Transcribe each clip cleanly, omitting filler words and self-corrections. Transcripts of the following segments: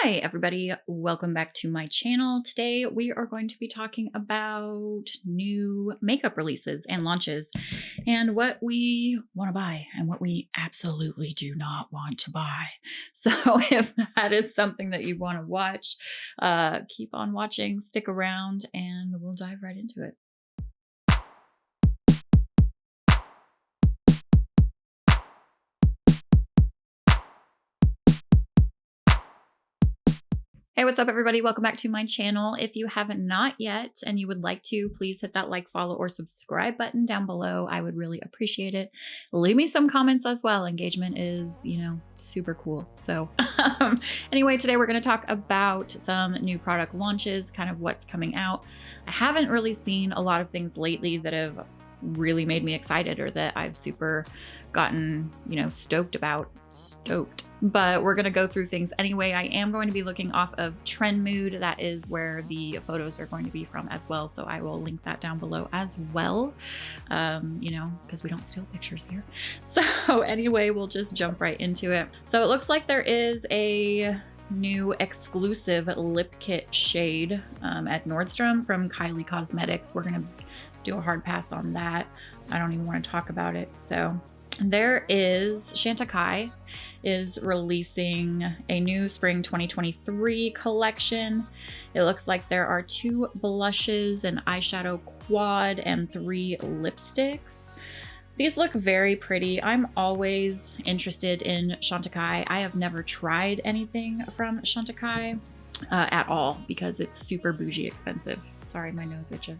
Hi, everybody. Welcome back to my channel. Today, we are going to be talking about new makeup releases and launches and what we want to buy and what we absolutely do not want to buy. So, if that is something that you want to watch, keep on watching, stick around, and we'll dive right into it. Hey, what's up, everybody? Welcome back to my channel. If you haven't not yet and you would like to, please hit that like, follow, or subscribe button down below. I would really appreciate it. Leave me some comments as well. Engagement is, super cool. So anyway, today we're going to talk about some new product launches, kind of what's coming out. I haven't really seen a lot of things lately that have really made me excited or that I've super gotten, stoked about. But we're going to go through things anyway. I am going to be looking off of TrendMood. That is where the photos are going to be from as well. So I will link that down below as well, because we don't steal pictures here. So anyway, we'll just jump right into it. So it looks like there is a new exclusive lip kit shade at Nordstrom from Kylie Cosmetics. We're going to do a hard pass on that. I don't even want to talk about it. So there is Chantecaille is releasing a new spring 2023 collection. It looks like there are 2 blushes, an eyeshadow quad, and 3 lipsticks. These look very pretty. I'm always interested in Chantecaille. I have never tried anything from Chantecaille at all because it's super bougie expensive. Sorry, my nose itches.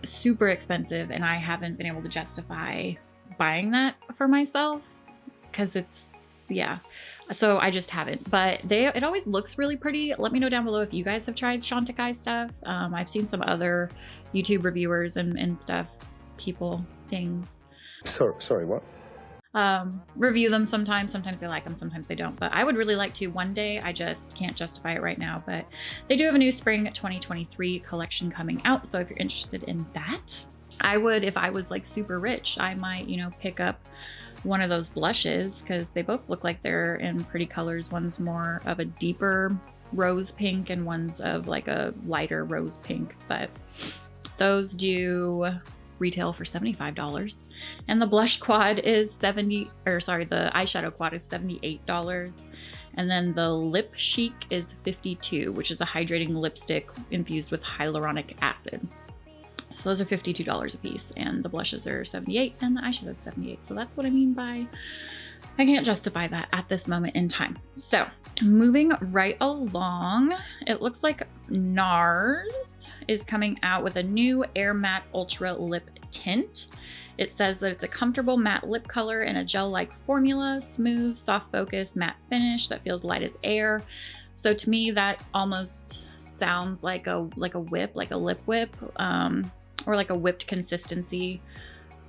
Super expensive, and I haven't been able to justify buying that for myself because so I just haven't, but it always looks really pretty. Let me know down below if you guys have tried Chantecaille stuff. I've seen some other YouTube reviewers and stuff, things. Sorry, what? Review them sometimes. Sometimes they like them, sometimes they don't. But I would really like to one day. I just can't justify it right now. But they do have a new spring 2023 collection coming out. So if you're interested in that, I would, if I was like super rich, I might, pick up one of those blushes because they both look like they're in pretty colors. One's more of a deeper rose pink and one's of like a lighter rose pink. But those do retail for $75, and the blush quad is the eyeshadow quad is $78, and then the lip chic is $52, which is a hydrating lipstick infused with hyaluronic acid. So those are $52 a piece, and the blushes are $78 and the eyeshadow is $78. So that's what I mean by I can't justify that at this moment in time. So moving right along, it looks like NARS is coming out with a new Air Matte Ultra Lip Tint. It says that it's a comfortable matte lip color in a gel-like formula, smooth, soft focus, matte finish that feels light as air. So to me, that almost sounds like a whip, like a lip whip, or like a whipped consistency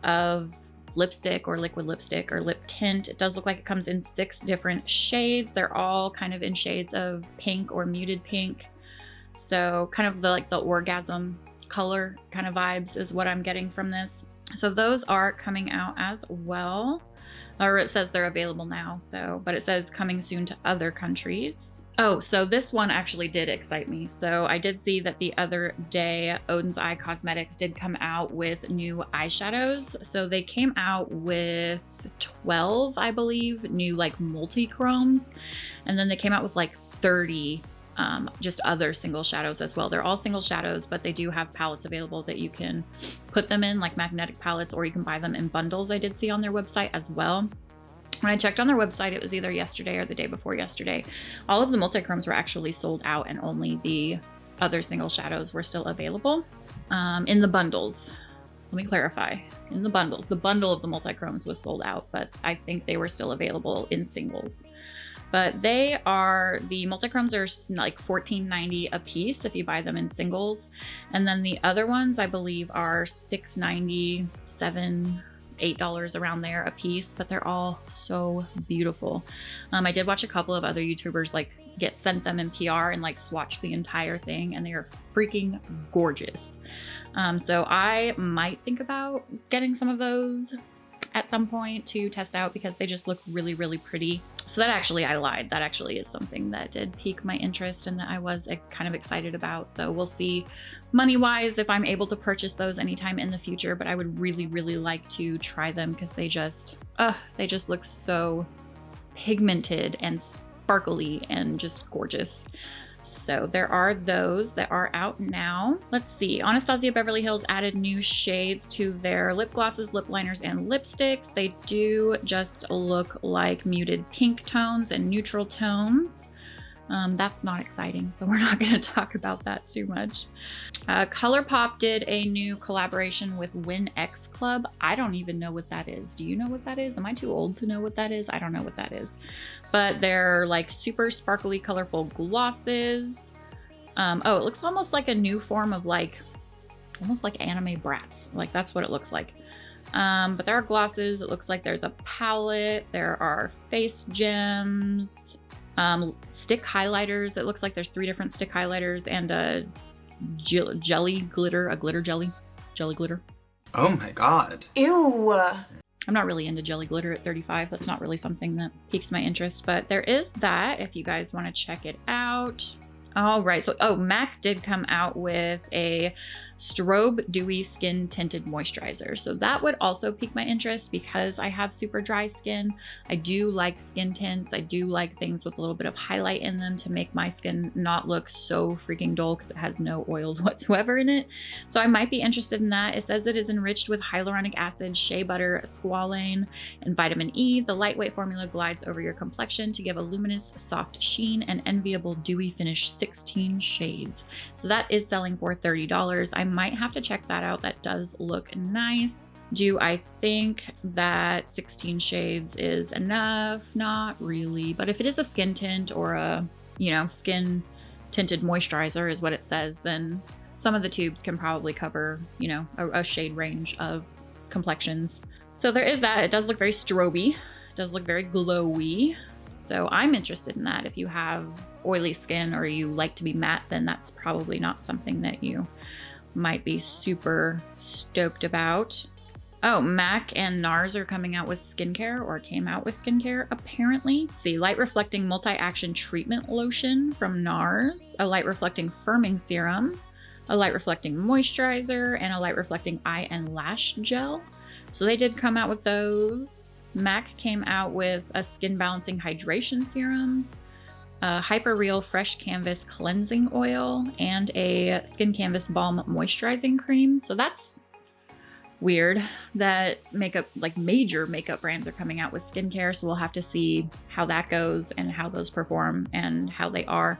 of lipstick or liquid lipstick or lip tint. It does look like it comes in 6 different shades. They're all kind of in shades of pink or muted pink. So kind of the orgasm color kind of vibes is what I'm getting from this. So those are coming out as well. Or it says they're available now, but it says coming soon to other countries. Oh, so this one actually did excite me. So I did see that the other day, Odin's Eye Cosmetics did come out with new eyeshadows. So they came out with 12, I believe, new like multi-chromes. And then they came out with like 30 just other single shadows as well. They're all single shadows, but they do have palettes available that you can put them in, like magnetic palettes, or you can buy them in bundles. I did see on their website as well. When I checked on their website, it was either yesterday or the day before yesterday. All of the multi-chromes were actually sold out, and only the other single shadows were still available in the bundles. Let me clarify. In the bundles, the bundle of the multi-chromes was sold out, but I think they were still available in singles. But the multi-chromes are like $14.90 a piece if you buy them in singles. And then the other ones, I believe, are $6.90, $7, $8 around there a piece, but they're all so beautiful. I did watch a couple of other YouTubers like get sent them in PR and like swatch the entire thing, and they are freaking gorgeous. So I might think about getting some of those at some point to test out because they just look really, really pretty. So that actually, I lied. That actually is something that did pique my interest and that I was kind of excited about. So we'll see money-wise if I'm able to purchase those anytime in the future, but I would really, really like to try them because they just look so pigmented and sparkly and just gorgeous. So there are those that are out now. Let's see. Anastasia Beverly Hills added new shades to their lip glosses, lip liners, and lipsticks. They do just look like muted pink tones and neutral tones. That's not exciting, so we're not going to talk about that too much. ColourPop did a new collaboration with Win X Club. I don't even know what that is. Do you know what that is? Am I too old to know what that is? I don't know what that is. But they're like super sparkly, colorful glosses. Oh, it looks almost like a new form of almost like anime brats. Like that's what it looks like. But there are glosses. It looks like there's a palette. There are face gems. Stick highlighters. It looks like there's 3 different stick highlighters and a jelly glitter, jelly glitter. Oh my God. Ew. I'm not really into jelly glitter at 35. That's not really something that piques my interest, but there is that if you guys want to check it out. All right, so MAC did come out with a strobe dewy skin tinted moisturizer. So that would also pique my interest because I have super dry skin. I do like skin tints. I do like things with a little bit of highlight in them to make my skin not look so freaking dull because it has no oils whatsoever in it. So I might be interested in that. It says it is enriched with hyaluronic acid, shea butter, squalane, and vitamin E. The lightweight formula glides over your complexion to give a luminous, soft sheen and enviable dewy finish, 16 shades. So that is selling for $30. I might have to check that out. That does look nice. Do I think that 16 shades is enough? Not really. But if it is a skin tint or a, skin tinted moisturizer is what it says, then some of the tubes can probably cover, a shade range of complexions. So there is that. It does look very stroby. It does look very glowy. So I'm interested in that. If you have oily skin or you like to be matte, then that's probably not something that you might be super stoked about. Oh, MAC and NARS are coming out with skincare, or came out with skincare apparently. See, light reflecting multi-action treatment lotion from NARS, a light reflecting firming serum, a light reflecting moisturizer, and a light reflecting eye and lash gel. So they did come out with those. MAC came out with a skin balancing hydration serum, a Hyper Real Fresh Canvas cleansing oil, and a Skin Canvas Balm moisturizing cream. So that's weird that major makeup brands are coming out with skincare. So we'll have to see how that goes and how those perform and how they are.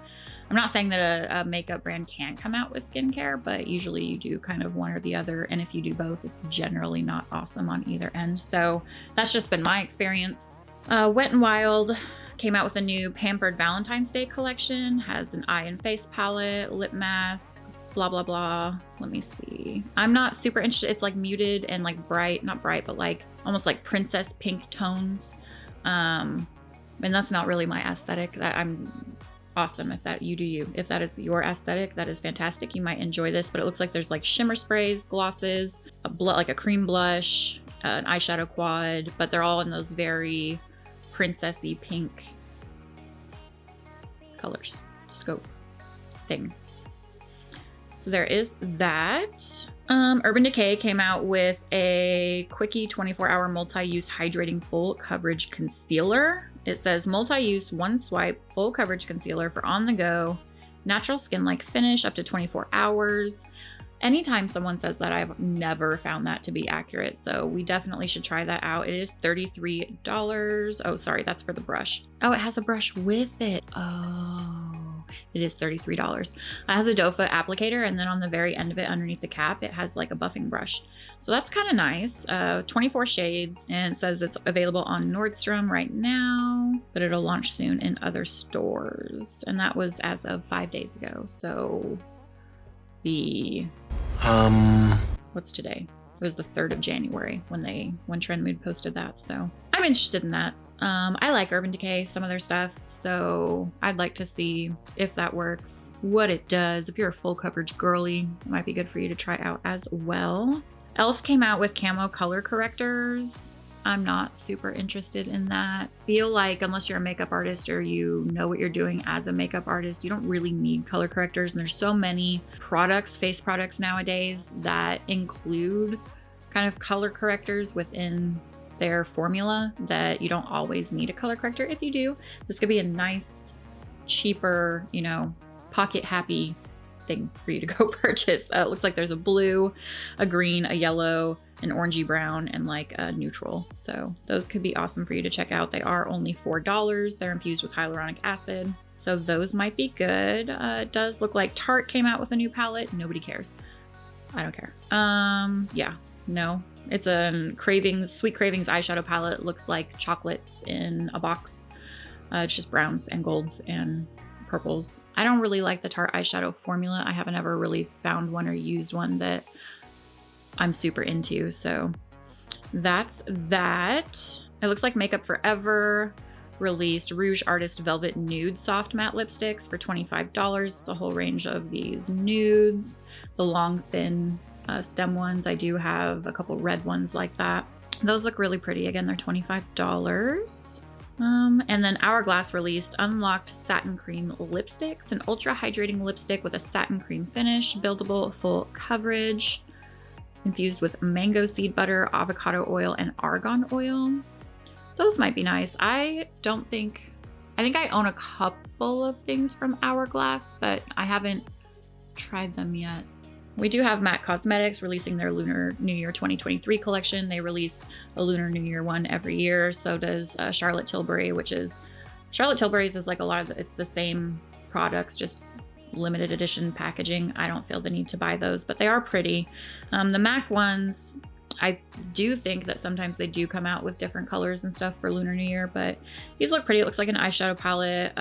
I'm not saying that a makeup brand can't come out with skincare, but usually you do kind of one or the other. And if you do both, it's generally not awesome on either end. So that's just been my experience. Wet n Wild came out with a new Pampered Valentine's Day collection, has an eye and face palette, lip mask, blah, blah, blah. Let me see. I'm not super interested. It's like muted and like bright, not bright, but like almost like princess pink tones. And that's not really my aesthetic. I'm awesome if that you do you. If that is your aesthetic, that is fantastic. You might enjoy this, but it looks like there's like shimmer sprays, glosses, like a cream blush, an eyeshadow quad, but they're all in those very princessy pink colors, scope thing. So there is that. Urban Decay came out with a Quickie 24-hour multi-use hydrating full coverage concealer. It says multi-use, one swipe, full coverage concealer for on the go, natural skin-like finish up to 24 hours. Anytime someone says that, I've never found that to be accurate. So we definitely should try that out. It is $33. Oh, sorry, that's for the brush. Oh, it has a brush with it. Oh, it is $33. I have the doe foot applicator, and then on the very end of it, underneath the cap, it has like a buffing brush. So that's kind of nice. 24 shades, and it says it's available on Nordstrom right now, but it'll launch soon in other stores. And that was as of 5 days ago. So what's today? It was the 3rd of January when TrendMood posted that. So I'm interested in that. I like Urban Decay, some of their stuff, so I'd like to see if that works, what it does. If you're a full coverage girly, it might be good for you to try out as well. e.l.f. came out with camo color correctors. I'm not super interested in that. Feel like unless you're a makeup artist or you know what you're doing as a makeup artist, you don't really need color correctors. And there's so many products, face products nowadays that include kind of color correctors within their formula that you don't always need a color corrector. If you do, this could be a nice, cheaper, you know, pocket happy thing for you to go purchase. It looks like there's a blue, a green, a yellow, an orangey brown, and like a neutral. So those could be awesome for you to check out. They are only $4. They're infused with hyaluronic acid. So those might be good. It does look like Tarte came out with a new palette. Nobody cares. I don't care. Yeah, no. It's a Sweet Cravings eyeshadow palette. It looks like chocolates in a box. It's just browns and golds and purples. I don't really like the Tarte eyeshadow formula. I haven't ever really found one or used one that I'm super into. So that's that. It looks like Makeup Forever released Rouge Artist Velvet Nude Soft Matte Lipsticks for $25. It's a whole range of these nudes. The long, thin stem ones. I do have a couple red ones like that. Those look really pretty. Again, they're $25. And then Hourglass released Unlocked Satin Cream Lipsticks, an ultra hydrating lipstick with a satin cream finish, buildable full coverage, infused with mango seed butter, avocado oil, and argan oil. Those might be nice. I think I own a couple of things from Hourglass, but I haven't tried them yet. We do have MAC Cosmetics releasing their Lunar New Year 2023 collection. They release a Lunar New Year one every year. So does Charlotte Tilbury, Charlotte Tilbury's is like it's the same products, just limited edition packaging. I don't feel the need to buy those, but they are pretty. The MAC ones, I do think that sometimes they do come out with different colors and stuff for Lunar New Year, but these look pretty. It looks like an eyeshadow palette,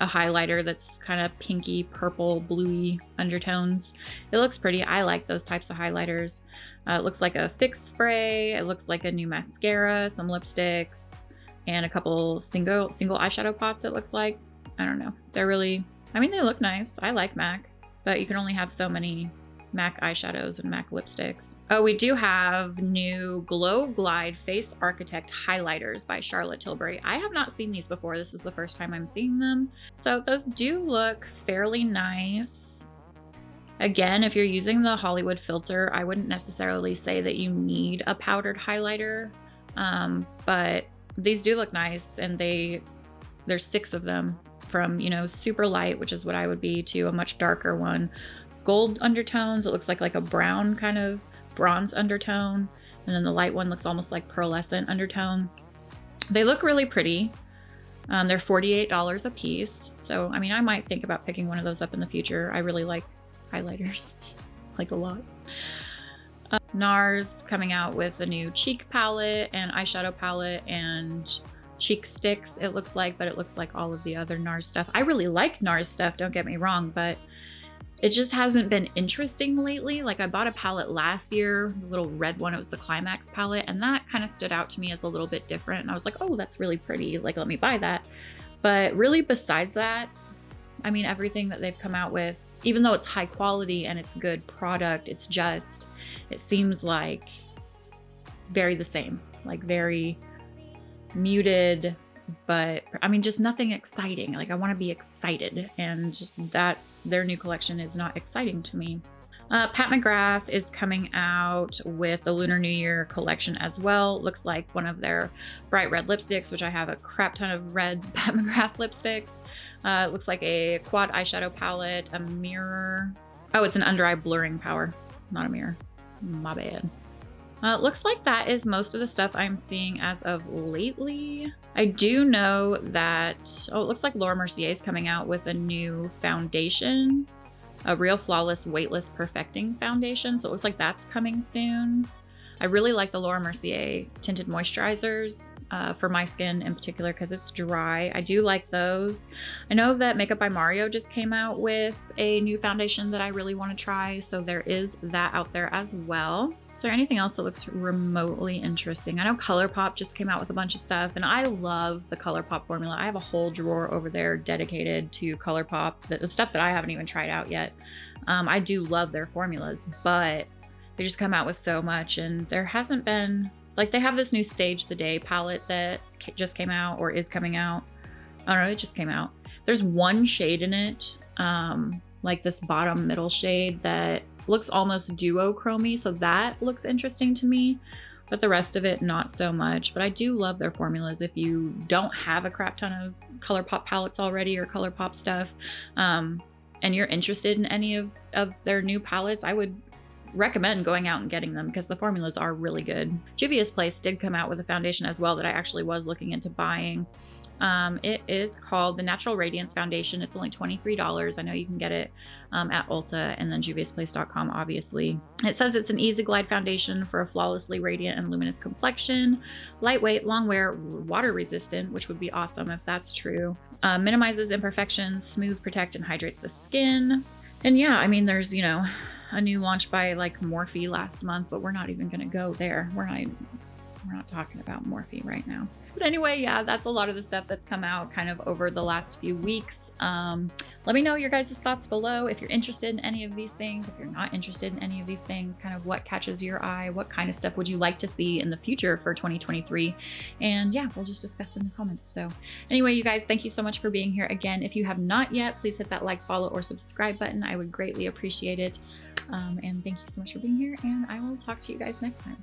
a highlighter that's kind of pinky, purple, bluey undertones. It looks pretty. I like those types of highlighters. It looks like a fix spray. It looks like a new mascara, some lipsticks, and a couple single eyeshadow pots, it looks like. I don't know. They look nice. I like MAC, but you can only have so many MAC eyeshadows and MAC lipsticks. Oh, we do have new Glow Glide Face Architect highlighters by Charlotte Tilbury. I have not seen these before. This is the first time I'm seeing them. So those do look fairly nice. Again, if you're using the Hollywood filter, I wouldn't necessarily say that you need a powdered highlighter, but these do look nice, and there's 6 of them, from, you know, super light, which is what I would be, to a much darker one. Gold undertones. It looks like a brown kind of bronze undertone, and then the light one looks almost like pearlescent undertone. They look really pretty. They're $48 a piece. So, I mean, I might think about picking one of those up in the future. I really like highlighters, like a lot. NARS coming out with a new cheek palette and eyeshadow palette and cheek sticks, it looks like, but it looks like all of the other NARS stuff. I really like NARS stuff, don't get me wrong, but it just hasn't been interesting lately. Like, I bought a palette last year, the little red one. It was the Climax palette, and that kind of stood out to me as a little bit different. And I was like, oh, that's really pretty. Like, let me buy that. But really, besides that, I mean, everything that they've come out with, even though it's high quality and it's good product, it seems like very the same, like very muted, but I mean, just nothing exciting. Like, I want to be excited, and that their new collection is not exciting to me. Pat McGrath is coming out with the Lunar New Year collection as well. Looks like one of their bright red lipsticks, which I have a crap ton of red Pat McGrath lipsticks. It looks like a quad eyeshadow palette, a mirror. Oh, it's an under eye blurring power, not a mirror. My bad. Looks like that is most of the stuff I'm seeing as of lately. I do know that, it looks like Laura Mercier is coming out with a new foundation, a Real Flawless Weightless Perfecting Foundation. So it looks like that's coming soon. I really like the Laura Mercier tinted moisturizers for my skin in particular because it's dry. I do like those. I know that Makeup by Mario just came out with a new foundation that I really want to try. So there is that out there as well. Is there anything else that looks remotely interesting? I know ColourPop just came out with a bunch of stuff, and I love the ColourPop formula. I have a whole drawer over there dedicated to ColourPop, the stuff that I haven't even tried out yet. I do love their formulas, but they just come out with so much, and there hasn't been Like they have this new Sage the Day palette that just came out or is coming out. I don't know, it just came out. There's one shade in it, like this bottom middle shade that looks almost duochromy, so that looks interesting to me, but the rest of it not so much. But I do love their formulas. If you don't have a crap ton of ColourPop palettes already or ColourPop stuff, and you're interested in any of their new palettes, I would recommend going out and getting them because the formulas are really good. Juvia's Place did come out with a foundation as well that I actually was looking into buying. It is called the Natural Radiance Foundation. It's only $23. I know you can get it at Ulta and then juviasplace.com, obviously. It says it's an easy glide foundation for a flawlessly radiant and luminous complexion, lightweight, long wear, water resistant, which would be awesome if that's true. Minimizes imperfections, smooth, protect, and hydrates the skin. And yeah, I mean, there's, you know, a new launch by like Morphe last month, but we're not even gonna go there. We're not talking about Morphe right now. But anyway, yeah, that's a lot of the stuff that's come out kind of over the last few weeks. Let me know your guys' thoughts below. If you're interested in any of these things, if you're not interested in any of these things, kind of what catches your eye, what kind of stuff would you like to see in the future for 2023? And yeah, we'll just discuss in the comments. So anyway, you guys, thank you so much for being here. Again, if you have not yet, please hit that like, follow, or subscribe button. I would greatly appreciate it. And thank you so much for being here, and I will talk to you guys next time.